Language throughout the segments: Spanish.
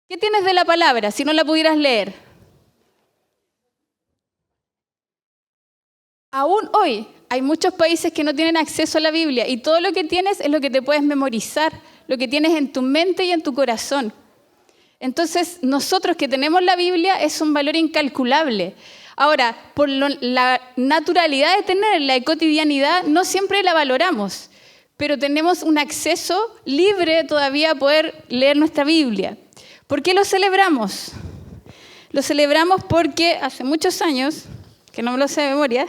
¿Qué tienes de la palabra si no la pudieras leer? Aún hoy hay muchos países que no tienen acceso a la Biblia y todo lo que tienes es lo que te puedes memorizar, lo que tienes en tu mente y en tu corazón. Entonces, nosotros que tenemos la Biblia es un valor incalculable. Ahora, por la naturalidad de tenerla y cotidianidad, no siempre la valoramos, pero tenemos un acceso libre todavía a poder leer nuestra Biblia. ¿Por qué lo celebramos? Lo celebramos porque hace muchos años, que no me lo sé de memoria,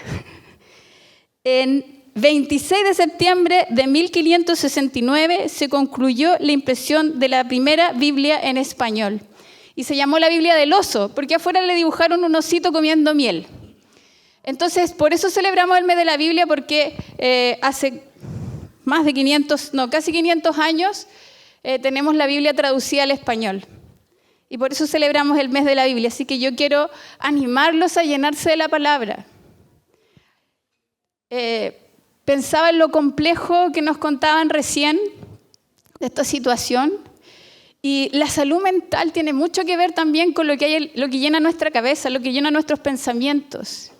en 26 de septiembre de 1569 se concluyó la impresión de la primera Biblia en español. Y se llamó la Biblia del oso, porque afuera le dibujaron un osito comiendo miel. Entonces, por eso celebramos el mes de la Biblia, porque hace casi 500 años tenemos la Biblia traducida al español. Y por eso celebramos el mes de la Biblia. Así que yo quiero animarlos a llenarse de la palabra. Pensaba en lo complejo que nos contaban recién de esta situación. Y la salud mental tiene mucho que ver también con lo que llena nuestra cabeza, lo que llena nuestros pensamientos.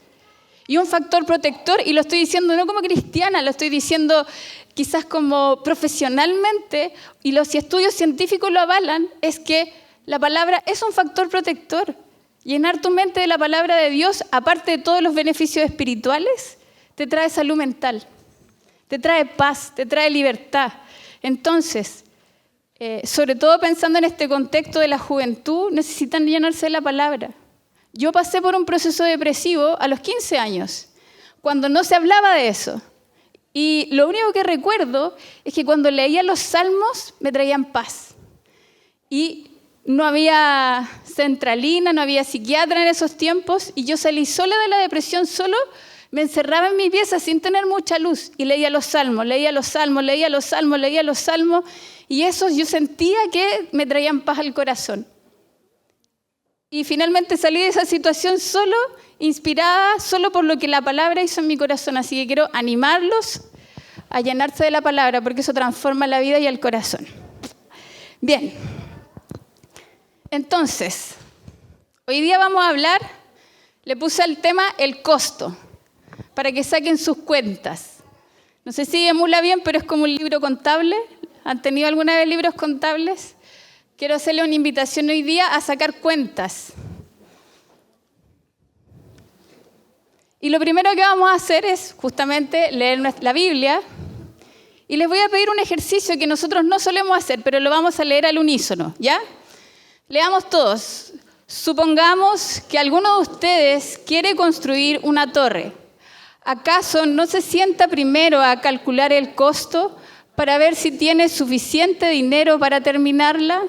Y un factor protector, y lo estoy diciendo no como cristiana, lo estoy diciendo quizás como profesionalmente, y los estudios científicos lo avalan, es que la palabra es un factor protector. Llenar tu mente de la palabra de Dios, aparte de todos los beneficios espirituales, te trae salud mental, te trae paz, te trae libertad. Entonces, sobre todo pensando en este contexto de la juventud, necesitan llenarse de la palabra. Yo pasé por un proceso depresivo a los 15 años, cuando no se hablaba de eso. Y lo único que recuerdo es que cuando leía los salmos me traían paz. Y no había centralina, no había psiquiatra en esos tiempos, y yo salí sola de la depresión, solo me encerraba en mi pieza sin tener mucha luz y leía los salmos, y eso yo sentía que me traían paz al corazón. Y finalmente salí de esa situación solo, inspirada, solo por lo que la palabra hizo en mi corazón. Así que quiero animarlos a llenarse de la palabra, porque eso transforma la vida y el corazón. Bien, entonces, hoy día vamos a hablar, le puse al tema el costo, para que saquen sus cuentas. No sé si emula bien, pero es como un libro contable. ¿Han tenido alguna vez libros contables? Quiero hacerle una invitación hoy día a sacar cuentas. Y lo primero que vamos a hacer es justamente leer la Biblia. Y les voy a pedir un ejercicio que nosotros no solemos hacer, pero lo vamos a leer al unísono, ¿ya? Leamos todos. Supongamos que alguno de ustedes quiere construir una torre. ¿Acaso no se sienta primero a calcular el costo para ver si tiene suficiente dinero para terminarla?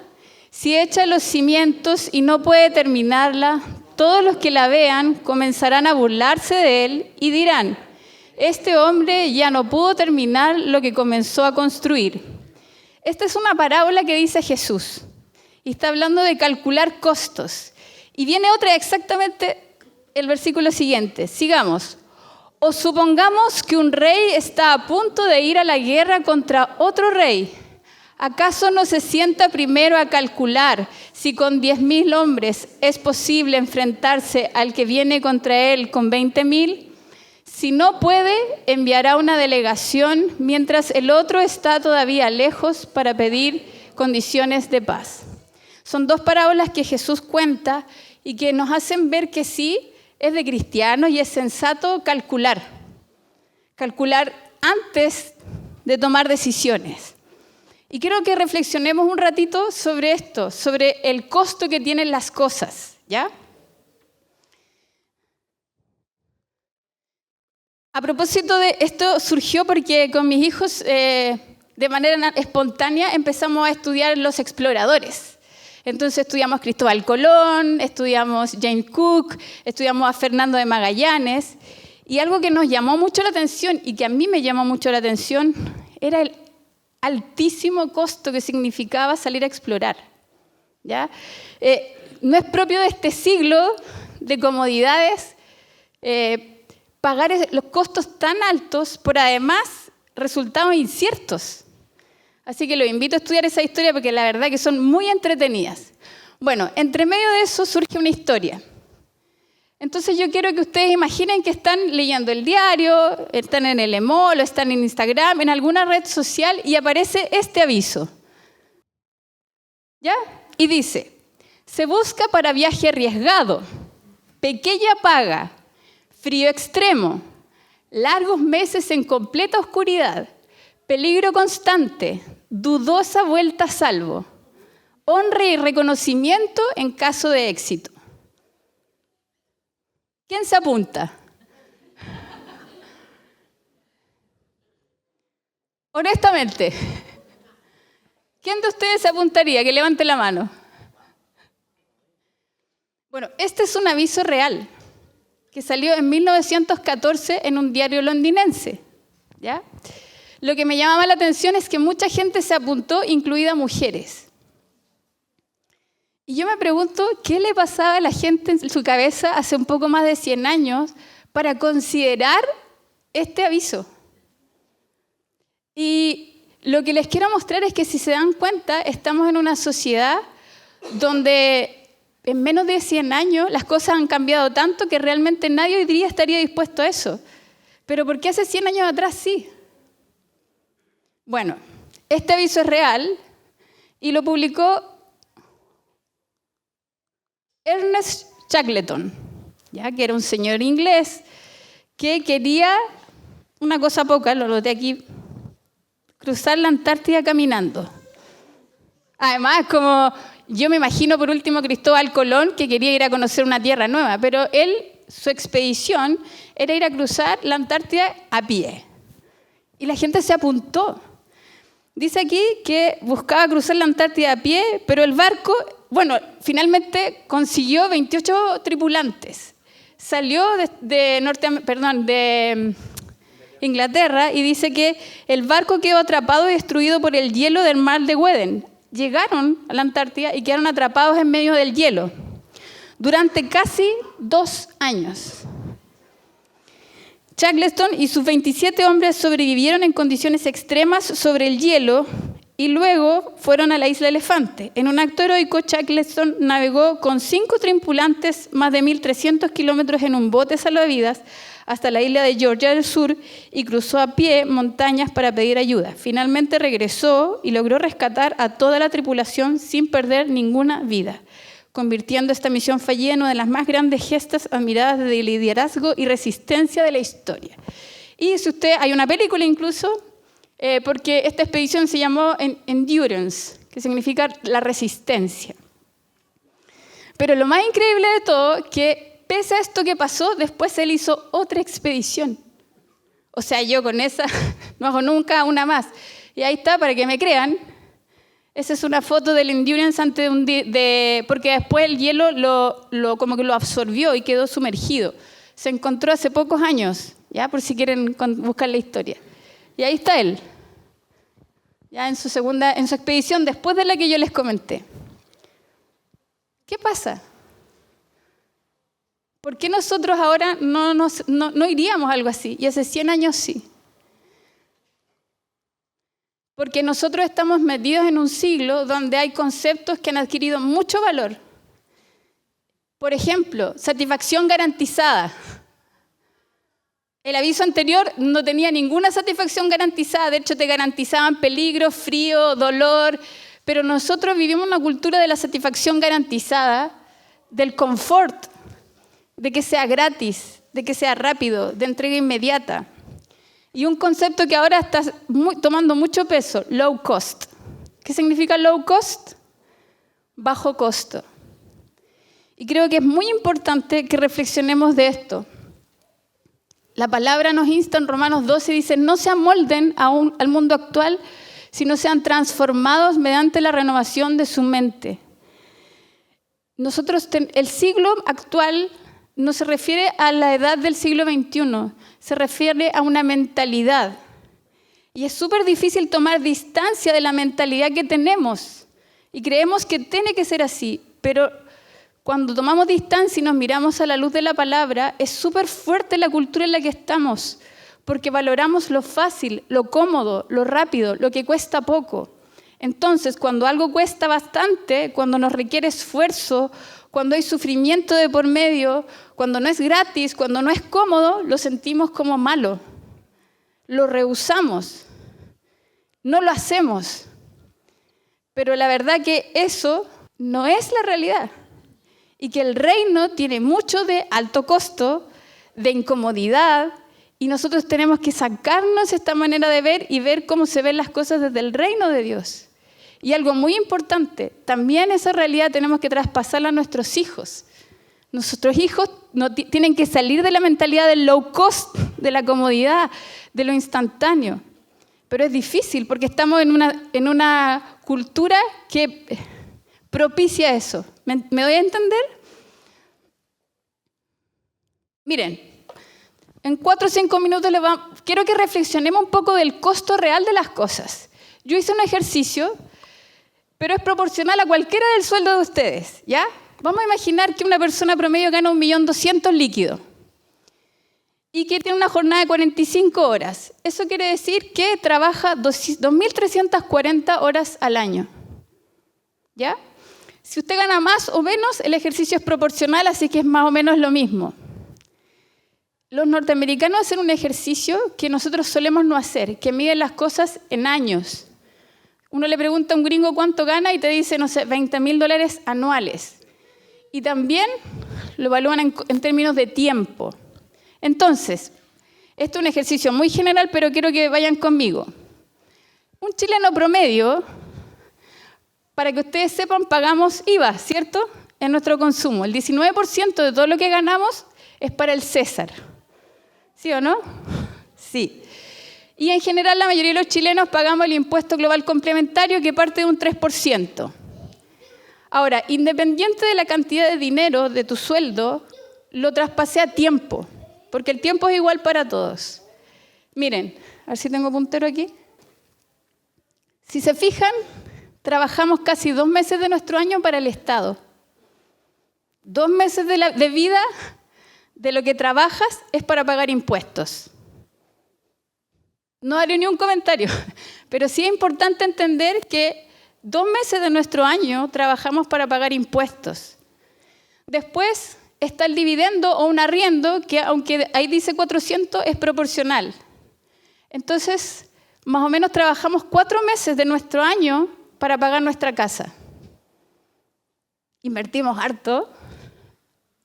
Si echa los cimientos y no puede terminarla, todos los que la vean comenzarán a burlarse de él y dirán: este hombre ya no pudo terminar lo que comenzó a construir. Esta es una parábola que dice Jesús y está hablando de calcular costos. Y viene otra exactamente el versículo siguiente. Sigamos. O supongamos que un rey está a punto de ir a la guerra contra otro rey. ¿Acaso no se sienta primero a calcular si con 10,000 hombres es posible enfrentarse al que viene contra él con 20,000? Si no puede, enviará una delegación mientras el otro está todavía lejos para pedir condiciones de paz. Son dos parábolas que Jesús cuenta y que nos hacen ver que sí, es de cristianos y es sensato calcular antes de tomar decisiones. Y quiero que reflexionemos un ratito sobre esto, sobre el costo que tienen las cosas, ¿ya? A propósito de esto, surgió porque con mis hijos, de manera espontánea, empezamos a estudiar los exploradores. Entonces estudiamos Cristóbal Colón, estudiamos James Cook, estudiamos a Fernando de Magallanes. Y algo que nos llamó mucho la atención y que a mí me llamó mucho la atención era el altísimo costo que significaba salir a explorar, ¿ya? No es propio de este siglo de comodidades pagar los costos tan altos por además resultados inciertos. Así que los invito a estudiar esa historia porque la verdad que son muy entretenidas. Bueno, entre medio de eso surge una historia. Entonces yo quiero que ustedes imaginen que están leyendo el diario, están en el Emol, están en Instagram, en alguna red social y aparece este aviso. ¿Ya? Y dice, se busca para viaje arriesgado, pequeña paga, frío extremo, largos meses en completa oscuridad, peligro constante, dudosa vuelta a salvo, honra y reconocimiento en caso de éxito. ¿Quién se apunta? Honestamente, ¿quién de ustedes se apuntaría? Que levante la mano. Bueno, este es un aviso real que salió en 1914 en un diario londinense, ¿ya? Lo que me llamaba la atención es que mucha gente se apuntó, incluida mujeres. Y yo me pregunto, ¿qué le pasaba a la gente en su cabeza hace un poco más de 100 años para considerar este aviso? Y lo que les quiero mostrar es que si se dan cuenta, estamos en una sociedad donde en menos de 100 años las cosas han cambiado tanto que realmente nadie hoy día estaría dispuesto a eso. Pero ¿por qué hace 100 años atrás sí? Bueno, este aviso es real y lo publicó Ernest Shackleton, ¿ya? Que era un señor inglés que quería una cosa poca, lo noté aquí, cruzar la Antártida caminando. Además, como yo me imagino por último Cristóbal Colón, que quería ir a conocer una tierra nueva, pero él, su expedición era ir a cruzar la Antártida a pie. Y la gente se apuntó. Dice aquí que buscaba cruzar la Antártida a pie, pero el barco, bueno, finalmente consiguió 28 tripulantes. Salió de Inglaterra y dice que el barco quedó atrapado y destruido por el hielo del mar de Weddell. Llegaron a la Antártida y quedaron atrapados en medio del hielo durante casi 2 años. Shackleton y sus 27 hombres sobrevivieron en condiciones extremas sobre el hielo y luego fueron a la isla Elefante. En un acto heroico, Shackleton navegó con 5 tripulantes más de 1.300 kilómetros en un bote salvavidas hasta la isla de Georgia del Sur y cruzó a pie montañas para pedir ayuda. Finalmente regresó y logró rescatar a toda la tripulación sin perder ninguna vida, convirtiendo esta misión fallida en una de las más grandes gestas admiradas de liderazgo y resistencia de la historia. Y si usted, hay una película incluso, porque esta expedición se llamó Endurance, que significa la resistencia. Pero lo más increíble de todo, que pese a esto que pasó, después él hizo otra expedición. O sea, yo con esa no hago nunca una más. Y ahí está, para que me crean. Esa es una foto del Endurance antes porque después el hielo como que lo absorbió y quedó sumergido. Se encontró hace pocos años, ya por si quieren buscar la historia. Y ahí está él, ya en su expedición después de la que yo les comenté. ¿Qué pasa? ¿Por qué nosotros ahora no iríamos a algo así? Y hace 100 años sí. Porque nosotros estamos metidos en un siglo donde hay conceptos que han adquirido mucho valor. Por ejemplo, satisfacción garantizada. El aviso anterior no tenía ninguna satisfacción garantizada, de hecho te garantizaban peligro, frío, dolor, pero nosotros vivimos una cultura de la satisfacción garantizada, del confort, de que sea gratis, de que sea rápido, de entrega inmediata. Y un concepto que ahora está tomando mucho peso, low cost. ¿Qué significa low cost? Bajo costo. Y creo que es muy importante que reflexionemos de esto. La palabra nos insta en Romanos 12 y dice, no se amolden al mundo actual, sino sean transformados mediante la renovación de su mente. El siglo actual no se refiere a la edad del siglo XXI, se refiere a una mentalidad. Y es súper difícil tomar distancia de la mentalidad que tenemos. Y creemos que tiene que ser así, pero cuando tomamos distancia y nos miramos a la luz de la palabra, es súper fuerte la cultura en la que estamos, porque valoramos lo fácil, lo cómodo, lo rápido, lo que cuesta poco. Entonces, cuando algo cuesta bastante, cuando nos requiere esfuerzo, cuando hay sufrimiento de por medio, cuando no es gratis, cuando no es cómodo, lo sentimos como malo. Lo rehusamos. No lo hacemos. Pero la verdad que eso no es la realidad. Y que el reino tiene mucho de alto costo, de incomodidad, y nosotros tenemos que sacarnos esta manera de ver y ver cómo se ven las cosas desde el reino de Dios. Y algo muy importante, también esa realidad tenemos que traspasarla a nuestros hijos. Nuestros hijos no tienen que salir de la mentalidad del low cost, de la comodidad, de lo instantáneo. Pero es difícil porque estamos en una cultura que propicia eso. ¿Me doy a entender? Miren, en 4 o 5 minutos quiero que reflexionemos un poco del costo real de las cosas. Yo hice un ejercicio, pero es proporcional a cualquiera del sueldo de ustedes, ¿ya? Vamos a imaginar que una persona promedio gana 1.200.000 líquido y que tiene una jornada de 45 horas. Eso quiere decir que trabaja 2.340 horas al año, ¿ya? Si usted gana más o menos, el ejercicio es proporcional, así que es más o menos lo mismo. Los norteamericanos hacen un ejercicio que nosotros solemos no hacer, que miden las cosas en años. Uno le pregunta a un gringo cuánto gana y te dice, no sé, $20.000 anuales. Y también lo evalúan en términos de tiempo. Entonces, esto es un ejercicio muy general, pero quiero que vayan conmigo. Un chileno promedio, para que ustedes sepan, pagamos IVA, ¿cierto? En nuestro consumo. El 19% de todo lo que ganamos es para el César. ¿Sí o no? Sí. Y en general la mayoría de los chilenos pagamos el impuesto global complementario que parte de un 3%. Ahora, independiente de la cantidad de dinero de tu sueldo, lo traspasé a tiempo, porque el tiempo es igual para todos. Miren, a ver si tengo puntero aquí. Si se fijan, trabajamos casi 2 meses de nuestro año para el Estado. 2 meses de vida de lo que trabajas es para pagar impuestos. No haré ni un comentario, pero sí es importante entender que 2 meses de nuestro año trabajamos para pagar impuestos. Después está el dividendo o un arriendo, que aunque ahí dice 400, es proporcional. Entonces, más o menos trabajamos 4 meses de nuestro año para pagar nuestra casa. Invertimos harto,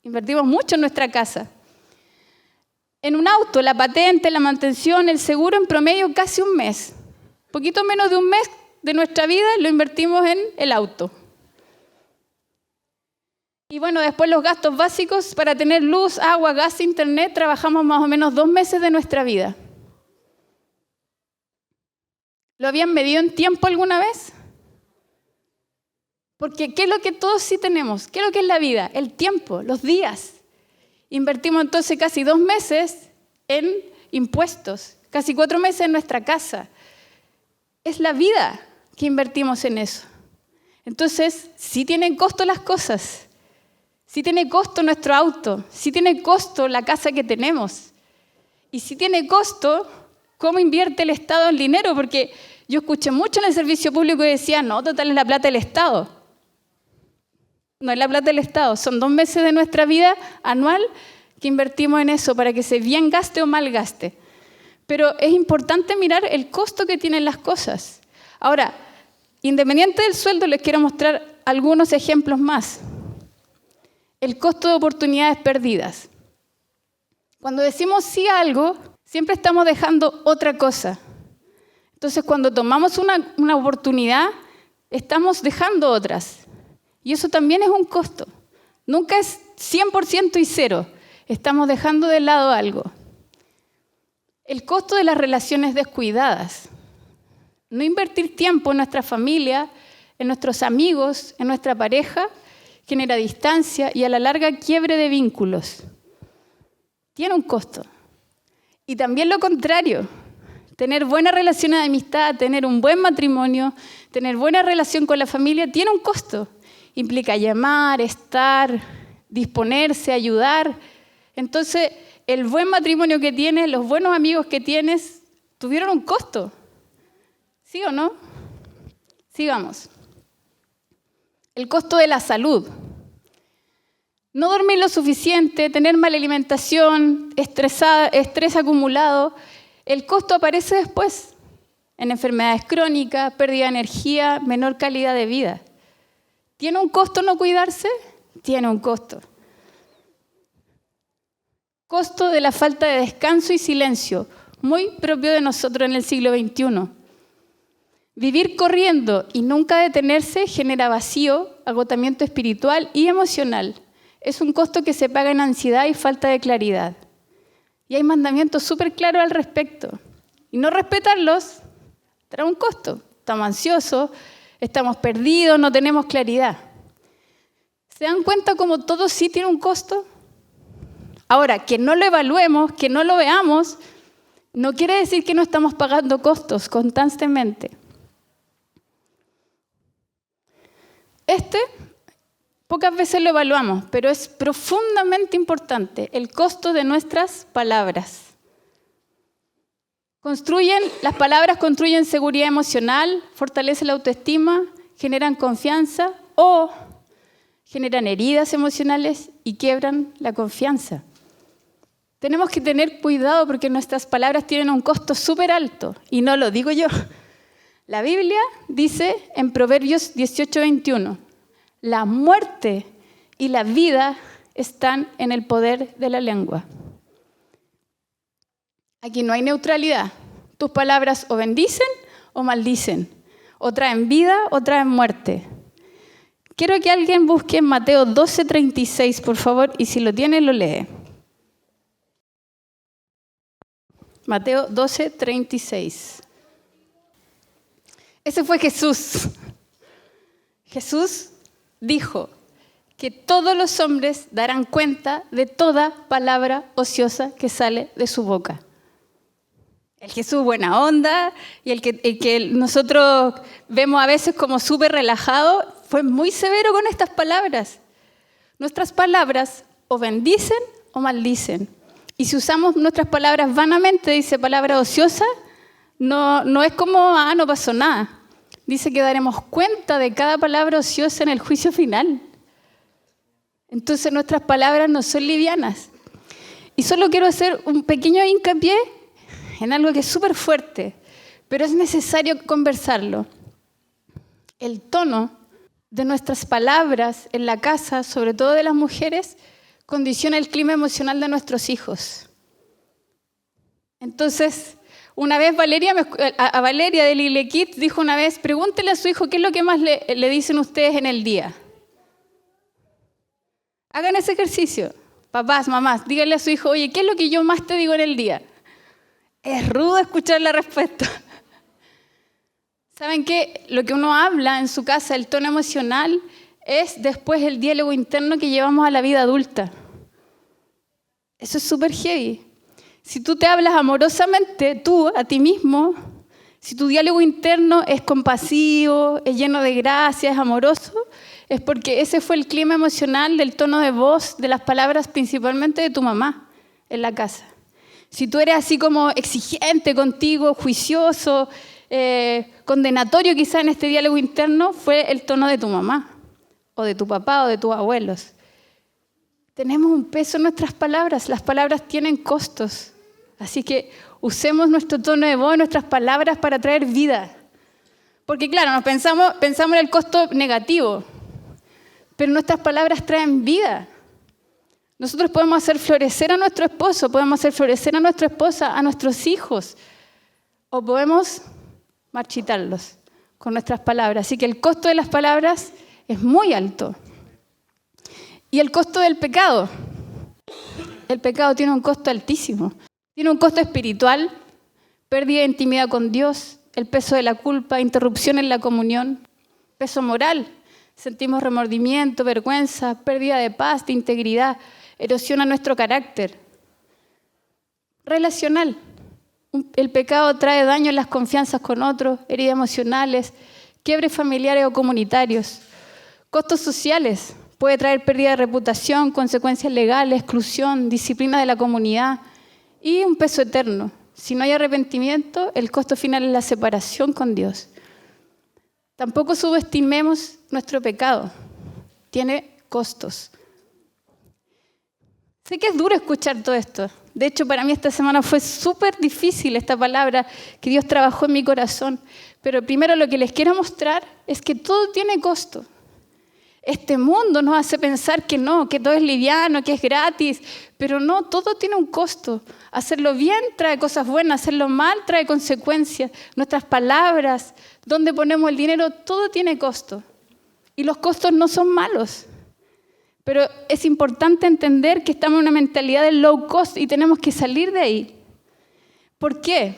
invertimos mucho en nuestra casa. En un auto, la patente, la mantención, el seguro, en promedio casi un mes. Poquito menos de un mes de nuestra vida lo invertimos en el auto. Y bueno, después los gastos básicos para tener luz, agua, gas, internet, trabajamos más o menos 2 meses de nuestra vida. ¿Lo habían medido en tiempo alguna vez? Porque ¿qué es lo que todos sí tenemos? ¿Qué es lo que es la vida? El tiempo, los días. Invertimos entonces casi 2 meses en impuestos, casi 4 meses en nuestra casa. Es la vida que invertimos en eso. Entonces, sí tienen costo las cosas, sí tiene costo nuestro auto, sí tiene costo la casa que tenemos. Y sí tiene costo cómo invierte el Estado el dinero, porque yo escuché mucho en el servicio público y decía, no, total es la plata del Estado. No es la plata del Estado, son 2 meses de nuestra vida anual que invertimos en eso para que se bien gaste o mal gaste. Pero es importante mirar el costo que tienen las cosas. Ahora, independiente del sueldo, les quiero mostrar algunos ejemplos más. El costo de oportunidades perdidas. Cuando decimos sí a algo, siempre estamos dejando otra cosa. Entonces, cuando tomamos una oportunidad, estamos dejando otras. Y eso también es un costo. Nunca es 100% y cero. Estamos dejando de lado algo. El costo de las relaciones descuidadas. No invertir tiempo en nuestra familia, en nuestros amigos, en nuestra pareja, genera distancia y a la larga quiebre de vínculos. Tiene un costo. Y también lo contrario. Tener buenas relaciones de amistad, tener un buen matrimonio, tener buena relación con la familia, tiene un costo. Implica llamar, estar, disponerse, ayudar. Entonces, el buen matrimonio que tienes, los buenos amigos que tienes, tuvieron un costo. ¿Sí o no? Sigamos. El costo de la salud. No dormir lo suficiente, tener mala alimentación, estrés acumulado. El costo aparece después en enfermedades crónicas, pérdida de energía, menor calidad de vida. ¿Tiene un costo no cuidarse? Tiene un costo. Costo de la falta de descanso y silencio, muy propio de nosotros en el siglo XXI. Vivir corriendo y nunca detenerse genera vacío, agotamiento espiritual y emocional. Es un costo que se paga en ansiedad y falta de claridad. Y hay mandamientos súper claros al respecto. Y no respetarlos trae un costo. Estamos ansiosos, estamos perdidos, no tenemos claridad. ¿Se dan cuenta cómo todo sí tiene un costo? Ahora, que no lo evaluemos, que no lo veamos, no quiere decir que no estamos pagando costos constantemente. Pocas veces lo evaluamos, pero es profundamente importante, el costo de nuestras palabras. Las palabras construyen seguridad emocional, fortalecen la autoestima, generan confianza o generan heridas emocionales y quiebran la confianza. Tenemos que tener cuidado porque nuestras palabras tienen un costo súper alto, y no lo digo yo. La Biblia dice en Proverbios 18:21, la muerte y la vida están en el poder de la lengua. Aquí no hay neutralidad. Tus palabras o bendicen o maldicen, o traen vida o traen muerte. Quiero que alguien busque en Mateo 12:36, por favor, y si lo tiene, lo lee. Mateo 12:36. Ese fue Jesús. Jesús dijo que todos los hombres darán cuenta de toda palabra ociosa que sale de su boca. El Jesús buena onda y el que nosotros vemos a veces como súper relajado, fue muy severo con estas palabras. Nuestras palabras o bendicen o maldicen. Y si usamos nuestras palabras vanamente, dice palabra ociosa, no es como, no pasó nada. Dice que daremos cuenta de cada palabra ociosa en el juicio final. Entonces nuestras palabras no son livianas. Y solo quiero hacer un pequeño hincapié en algo que es súper fuerte, pero es necesario conversarlo. El tono de nuestras palabras en la casa, sobre todo de las mujeres, condiciona el clima emocional de nuestros hijos. Entonces, una vez Valeria de Lille Kids dijo una vez, pregúntele a su hijo qué es lo que más le dicen ustedes en el día. Hagan ese ejercicio. Papás, mamás, díganle a su hijo, oye, ¿qué es lo que yo más te digo en el día? Es rudo escuchar la respuesta. ¿Saben qué? Lo que uno habla en su casa, el tono emocional, es después el diálogo interno que llevamos a la vida adulta. Eso es súper heavy. Si tú te hablas amorosamente, tú, a ti mismo, si tu diálogo interno es compasivo, es lleno de gracia, es amoroso, es porque ese fue el clima emocional del tono de voz, de las palabras principalmente de tu mamá en la casa. Si tú eres así como exigente contigo, juicioso, condenatorio quizá en este diálogo interno, fue el tono de tu mamá, o de tu papá, o de tus abuelos. Tenemos un peso en nuestras palabras, las palabras tienen costos. Así que usemos nuestro tono de voz, nuestras palabras para traer vida. Porque claro, nos pensamos en el costo negativo, pero nuestras palabras traen vida. Nosotros podemos hacer florecer a nuestro esposo, podemos hacer florecer a nuestra esposa, a nuestros hijos, o podemos marchitarlos con nuestras palabras. Así que el costo de las palabras es muy alto. Y el costo del pecado. El pecado tiene un costo altísimo. Tiene un costo espiritual, pérdida de intimidad con Dios, el peso de la culpa, interrupción en la comunión, peso moral. Sentimos remordimiento, vergüenza, pérdida de paz, de integridad, erosiona nuestro carácter. Relacional. El pecado trae daño en las confianzas con otros, heridas emocionales, quiebres familiares o comunitarios. Costos sociales. Puede traer pérdida de reputación, consecuencias legales, exclusión, disciplina de la comunidad y un peso eterno. Si no hay arrepentimiento, el costo final es la separación con Dios. Tampoco subestimemos nuestro pecado. Tiene costos. Sé que es duro escuchar todo esto. De hecho, para mí esta semana fue súper difícil esta palabra que Dios trabajó en mi corazón. Pero primero lo que les quiero mostrar es que todo tiene costo. Este mundo nos hace pensar que no, que todo es liviano, que es gratis. Pero no, todo tiene un costo. Hacerlo bien trae cosas buenas, hacerlo mal trae consecuencias. Nuestras palabras, dónde ponemos el dinero, todo tiene costo. Y los costos no son malos. Pero es importante entender que estamos en una mentalidad de low cost y tenemos que salir de ahí. ¿Por qué?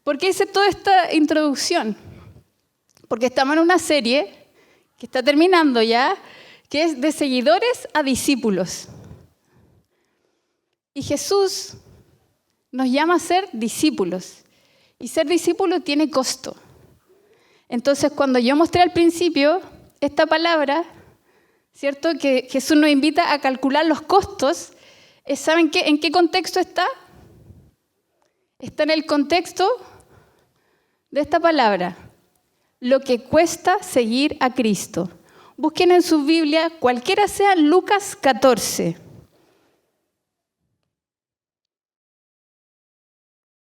¿Por qué hice toda esta introducción? Porque estamos en una serie que está terminando ya, que es de seguidores a discípulos. Y Jesús nos llama a ser discípulos. Y ser discípulo tiene costo. Entonces, cuando yo mostré al principio esta palabra, ¿cierto? Que Jesús nos invita a calcular los costos. ¿Saben qué? ¿En qué contexto está? Está en el contexto de esta palabra. Lo que cuesta seguir a Cristo. Busquen en su Biblia, cualquiera sea, Lucas 14.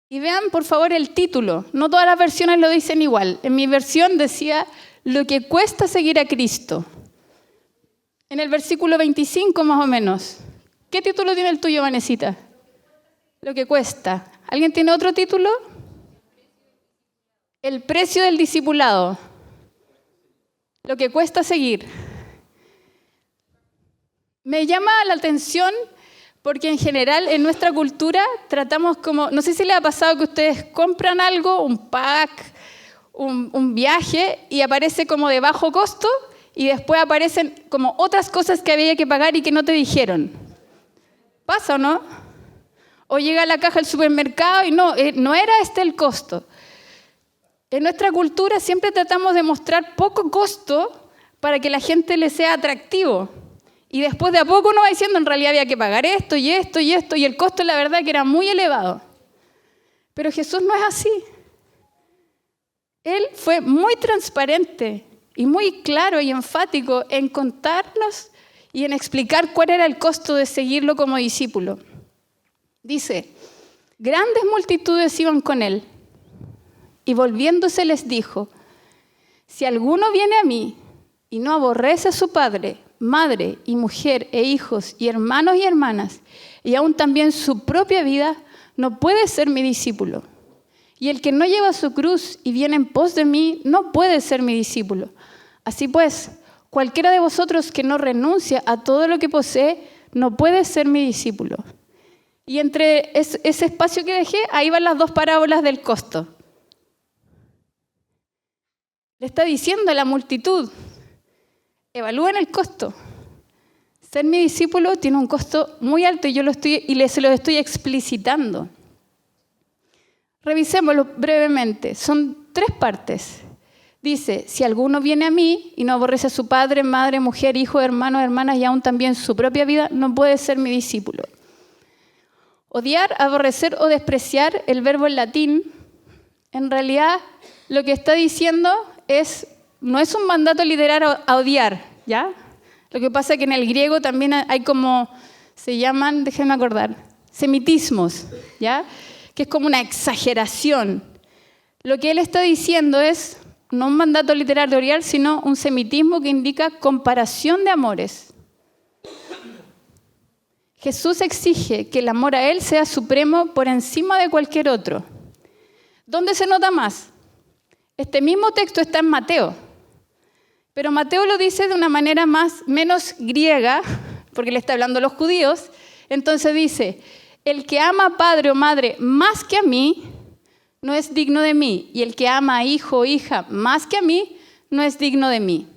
Y vean, por favor, el título. No todas las versiones lo dicen igual. En mi versión decía, lo que cuesta seguir a Cristo. En el versículo 25 más o menos. ¿Qué título tiene el tuyo, Vanesita? Lo que cuesta. ¿Alguien tiene otro título? El precio del discipulado. Lo que cuesta seguir. Me llama la atención porque en general en nuestra cultura tratamos como, no sé si les ha pasado que ustedes compran algo, un pack, un viaje y aparece como de bajo costo y después aparecen como otras cosas que había que pagar y que no te dijeron. ¿Pasa o no? O llega a la caja del supermercado y no era este el costo. En nuestra cultura siempre tratamos de mostrar poco costo para que la gente le sea atractivo. Y después de a poco uno va diciendo, en realidad había que pagar esto y esto y esto, y el costo la verdad que era muy elevado. Pero Jesús no es así. Él fue muy transparente y muy claro y enfático en contarnos y en explicar cuál era el costo de seguirlo como discípulo. Dice, grandes multitudes iban con él, y volviéndose les dijo, si alguno viene a mí y no aborrece a su padre, madre y mujer e hijos y hermanos y hermanas, y aún también su propia vida, no puede ser mi discípulo. Y el que no lleva su cruz y viene en pos de mí, no puede ser mi discípulo. Así pues, cualquiera de vosotros que no renuncia a todo lo que posee, no puede ser mi discípulo. Y entre ese espacio que dejé, ahí van las dos parábolas del costo. Le está diciendo a la multitud, evalúen el costo. Ser mi discípulo tiene un costo muy alto y se lo estoy explicitando. Revisémoslo brevemente. Son 3 partes. Dice, si alguno viene a mí y no aborrece a su padre, madre, mujer, hijo, hermano, hermanas y aún también su propia vida, no puede ser mi discípulo. Odiar, aborrecer o despreciar, el verbo en latín, en realidad lo que está diciendo no es un mandato literal a odiar, ¿ya? Lo que pasa es que en el griego también hay como, se llaman, déjenme acordar, semitismos, ¿ya? Que es como una exageración. Lo que él está diciendo es no un mandato literal de odiar, sino un semitismo que indica comparación de amores. Jesús exige que el amor a él sea supremo por encima de cualquier otro. ¿Dónde se nota más? Este mismo texto está en Mateo, pero Mateo lo dice de una manera menos griega, porque le está hablando a los judíos. Entonces dice, el que ama a padre o madre más que a mí, no es digno de mí, y el que ama a hijo o hija más que a mí, no es digno de mí.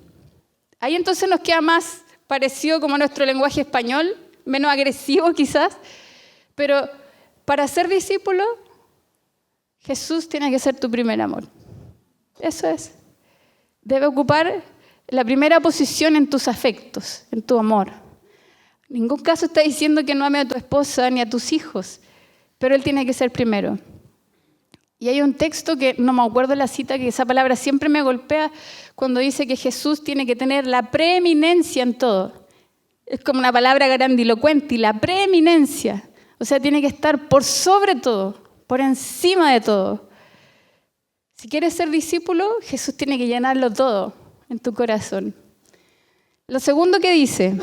Ahí entonces nos queda más parecido como a nuestro lenguaje español, menos agresivo quizás, pero para ser discípulo, Jesús tiene que ser tu primer amor. Eso es. Debe ocupar la primera posición en tus afectos, en tu amor. En ningún caso está diciendo que no ame a tu esposa ni a tus hijos, pero Él tiene que ser primero. Y hay un texto que no me acuerdo la cita, que esa palabra siempre me golpea cuando dice que Jesús tiene que tener la preeminencia en todo. Es como una palabra grandilocuente, y la preeminencia. O sea, tiene que estar por sobre todo, por encima de todo. Si quieres ser discípulo, Jesús tiene que llenarlo todo en tu corazón. Lo segundo que dice,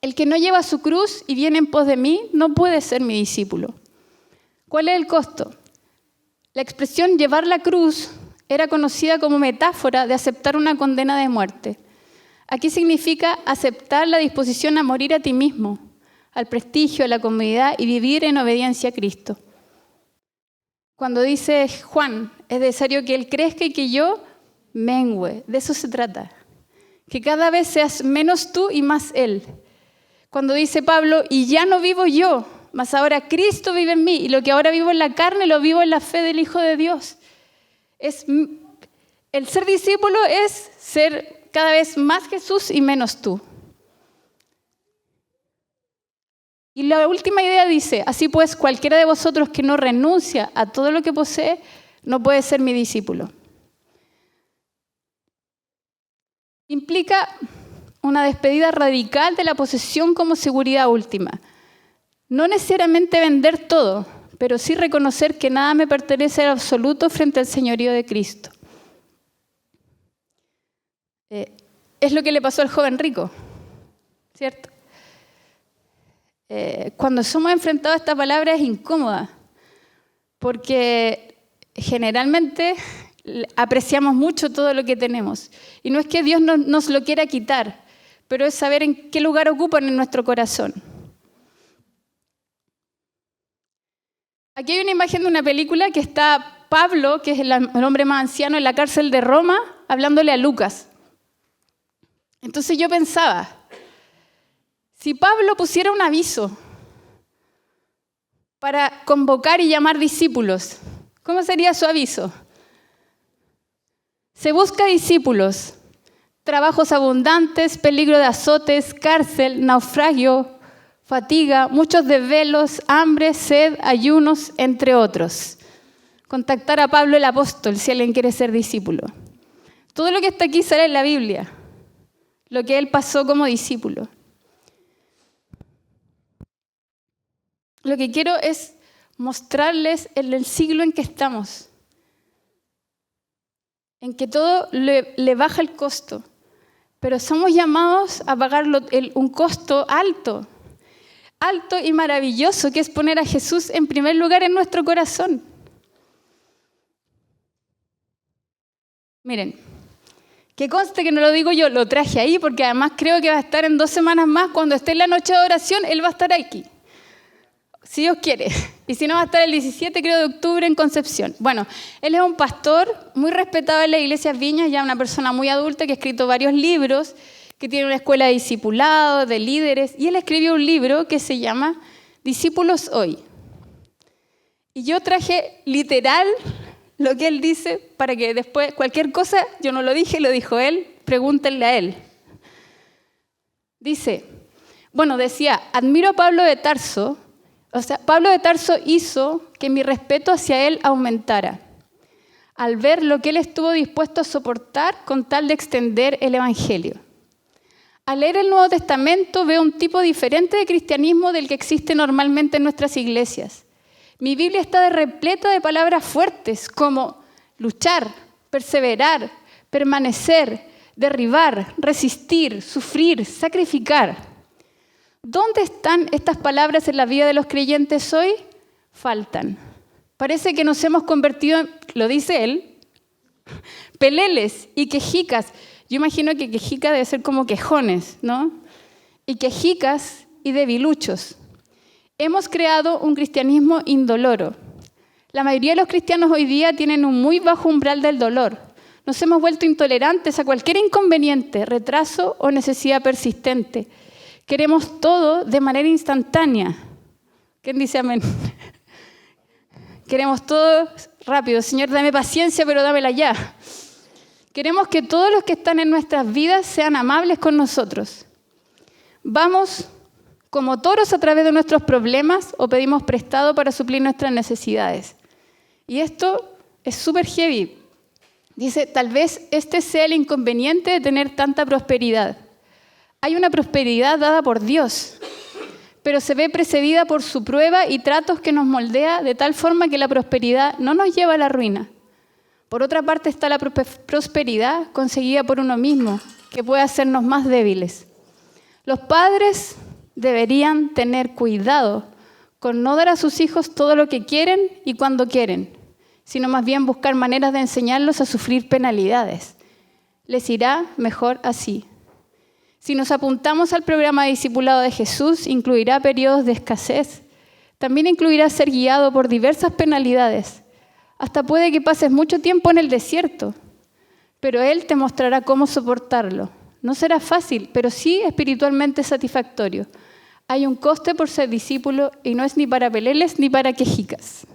el que no lleva su cruz y viene en pos de mí, no puede ser mi discípulo. ¿Cuál es el costo? La expresión llevar la cruz era conocida como metáfora de aceptar una condena de muerte. Aquí significa aceptar la disposición a morir a ti mismo, al prestigio, a la comodidad y vivir en obediencia a Cristo. Cuando dice Juan, es necesario que Él crezca y que yo mengüe. De eso se trata. Que cada vez seas menos tú y más Él. Cuando dice Pablo, y ya no vivo yo, mas ahora Cristo vive en mí, y lo que ahora vivo en la carne lo vivo en la fe del Hijo de Dios. El ser discípulo es ser cada vez más Jesús y menos tú. Y la última idea dice, así pues cualquiera de vosotros que no renuncia a todo lo que posee, no puede ser mi discípulo. Implica una despedida radical de la posesión como seguridad última. No necesariamente vender todo, pero sí reconocer que nada me pertenece en absoluto frente al señorío de Cristo. Es lo que le pasó al joven rico, ¿cierto? Cuando somos enfrentados a esta palabra es incómoda, porque generalmente apreciamos mucho todo lo que tenemos. Y no es que Dios nos lo quiera quitar, pero es saber en qué lugar ocupan en nuestro corazón. Aquí hay una imagen de una película que está Pablo, que es el hombre más anciano, en la cárcel de Roma, hablándole a Lucas. Entonces yo pensaba, si Pablo pusiera un aviso para convocar y llamar discípulos, ¿cómo sería su aviso? Se busca discípulos, trabajos abundantes, peligro de azotes, cárcel, naufragio, fatiga, muchos desvelos, hambre, sed, ayunos, entre otros. Contactar a Pablo el apóstol si alguien quiere ser discípulo. Todo lo que está aquí sale en la Biblia, lo que él pasó como discípulo. Lo que quiero es mostrarles el siglo en que estamos, en que todo le baja el costo, pero somos llamados a pagar un costo alto y maravilloso, que es poner a Jesús en primer lugar en nuestro corazón. Miren, que conste que no lo digo yo, lo traje ahí porque además creo que va a estar en 2 semanas más. Cuando esté en la noche de oración, él va a estar aquí, si Dios quiere. Y si no, va a estar el 17, creo, de octubre en Concepción. Bueno, él es un pastor muy respetado en la iglesia Viñas, ya una persona muy adulta que ha escrito varios libros, que tiene una escuela de discipulado, de líderes, y él escribió un libro que se llama Discípulos Hoy. Y yo traje literal lo que él dice para que después, cualquier cosa, yo no lo dije, lo dijo él, pregúntenle a él. Dice, decía, admiro a Pablo de Tarso. O sea, Pablo de Tarso hizo que mi respeto hacia él aumentara al ver lo que él estuvo dispuesto a soportar con tal de extender el evangelio. Al leer el Nuevo Testamento veo un tipo diferente de cristianismo del que existe normalmente en nuestras iglesias. Mi Biblia está repleta de palabras fuertes como luchar, perseverar, permanecer, derribar, resistir, sufrir, sacrificar. ¿Dónde están estas palabras en la vida de los creyentes hoy? Faltan. Parece que nos hemos convertido en, lo dice él, peleles y quejicas. Yo imagino que quejica debe ser como quejones, ¿no? Y quejicas y debiluchos. Hemos creado un cristianismo indoloro. La mayoría de los cristianos hoy día tienen un muy bajo umbral del dolor. Nos hemos vuelto intolerantes a cualquier inconveniente, retraso o necesidad persistente. Queremos todo de manera instantánea. ¿Quién dice amén? Queremos todo rápido. Señor, dame paciencia, pero dámela ya. Queremos que todos los que están en nuestras vidas sean amables con nosotros. Vamos como toros a través de nuestros problemas o pedimos prestado para suplir nuestras necesidades. Y esto es súper heavy. Dice, tal vez este sea el inconveniente de tener tanta prosperidad. Hay una prosperidad dada por Dios, pero se ve precedida por su prueba y tratos que nos moldea de tal forma que la prosperidad no nos lleva a la ruina. Por otra parte está la prosperidad conseguida por uno mismo, que puede hacernos más débiles. Los padres deberían tener cuidado con no dar a sus hijos todo lo que quieren y cuando quieren, sino más bien buscar maneras de enseñarlos a sufrir penalidades. Les irá mejor así. Si nos apuntamos al programa de discipulado de Jesús, incluirá periodos de escasez. También incluirá ser guiado por diversas penalidades. Hasta puede que pases mucho tiempo en el desierto, pero Él te mostrará cómo soportarlo. No será fácil, pero sí espiritualmente satisfactorio. Hay un coste por ser discípulo y no es ni para peleles ni para quejicas.